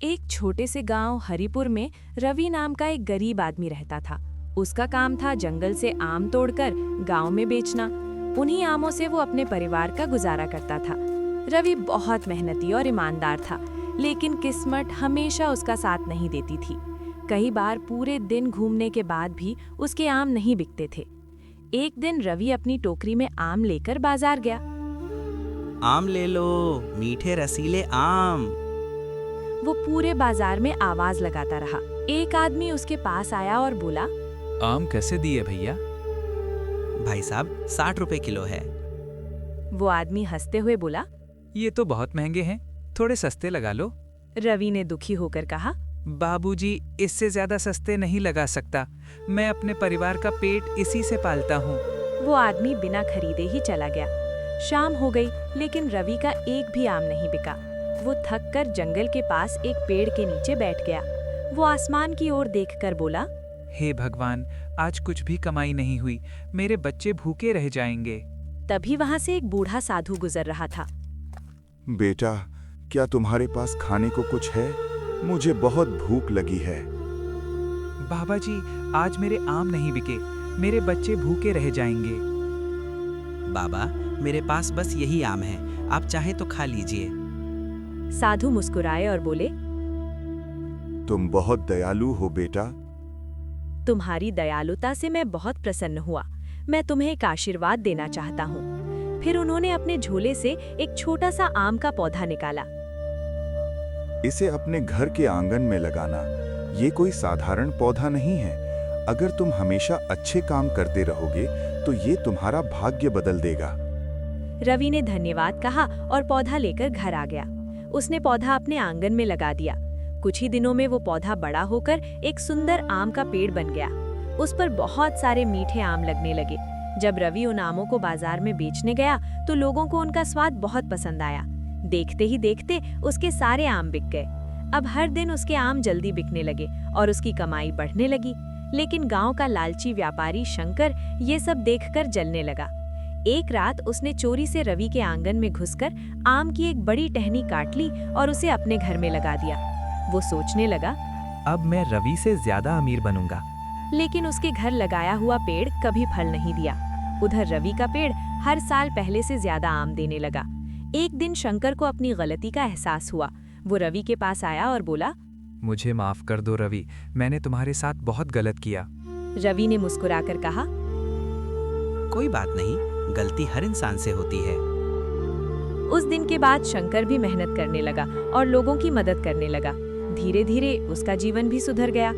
एक छोटे से गांव हरिपुर में रवि नाम का एक गरीब आदमी रहता था। उसका काम था जंगल से आम तोड़कर गांव में बेचना। उन्हीं आमों से वो अपने परिवार का गुजारा करता था। रवि बहुत मेहनती और ईमानदार था, लेकिन किस्मत हमेशा उसका साथ नहीं देती थी। कई बार पूरे दिन घूमने के बाद भी उसके आम नहीं बिकते थे। एक दिन रवि अपनी टोकरी में आम लेकर बाजार गया। आम ले लो, मीठे रसीले आम। वो पूरे बाजार में आवाज लगाता रहा। एक आदमी उसके पास आया और बोला, आम कैसे दिए भैया? भाई साहब 60 रुपए किलो है। वो आदमी हंसते हुए बोला। ये तो बहुत महंगे हैं, थोड़े सस्ते लगा लो। रवि ने दुखी होकर कहा, बाबूजी, इससे ज्यादा सस्ते नहीं लगा सकता। मैं अपने परिवार का पेट इसी से पालता हूँ। वो आदमी बिना खरीदे ही चला गया। शाम हो गई, लेकिन रवि का एक भी आम नहीं बिका। वो थक कर जंगल के पास एक पेड़ के नीचे बैठ गया। वो आसमान की ओर देखकर बोला, हे भगवान, आज कुछ भी कमाई नहीं हुई, मेरे बच्चे भूखे रह जाएंगे। तभी वहां से एक बूढ़ा साधु गुजर रहा था। बेटा, क्या तुम्हारे पास खाने को कुछ है? मुझे बहुत भूख लगी है। बाबा जी, आज मेरे आम नहीं बिके, मेरे बच्चे भूखे रह जाएंगे। बाबा, मेरे पास बस यही आम है, आप चाहे तो खा लीजिए। साधु मुस्कुराए और बोले, तुम बहुत दयालु हो बेटा। तुम्हारी दयालुता से मैं बहुत प्रसन्न हुआ। मैं तुम्हें एक आशीर्वाद देना चाहता हूँ। फिर उन्होंने अपने झोले से एक छोटा सा आम का पौधा निकाला। इसे अपने घर के आंगन में लगाना। ये कोई साधारण पौधा नहीं है। अगर तुम हमेशा अच्छे काम करते रहोगे तो ये तुम्हारा भाग्य बदल देगा। रवि ने धन्यवाद कहा और पौधा लेकर घर आ गया। उसने पौधा अपने आंगन में लगा दिया। कुछ ही दिनों में वो पौधा बड़ा होकर एक सुंदर आम का पेड़ बन गया। उस पर बहुत सारे मीठे आम लगने लगे। जब रवि उन आमों को बाजार में बेचने गया तो लोगों को उनका स्वाद बहुत पसंद आया। देखते ही देखते उसके सारे आम बिक गए। अब हर दिन उसके आम जल्दी बिकने लगे और उसकी कमाई बढ़ने लगी। लेकिन गांव का लालची व्यापारी शंकर ये सब देखकर जलने लगा। एक रात उसने चोरी से रवि के आंगन में घुसकर आम की एक बड़ी टहनी काट ली और उसे अपने घर में लगा दिया। वो सोचने लगा, अब मैं रवि से ज्यादा अमीर बनूंगा। लेकिन उसके घर लगाया हुआ पेड़ कभी फल नहीं दिया। उधर रवि का पेड़ हर साल पहले से ज्यादा आम देने लगा। एक दिन शंकर को अपनी गलती का एहसास हुआ। वो रवि के पास आया और बोला, मुझे माफ कर दो रवि, मैंने तुम्हारे साथ बहुत गलत किया। रवि ने मुस्कुराकर कहा, कोई बात नहीं, गलती हर इंसान से होती है। उस दिन के बाद शंकर भी मेहनत करने लगा और लोगों की मदद करने लगा। धीरे धीरे उसका जीवन भी सुधर गया।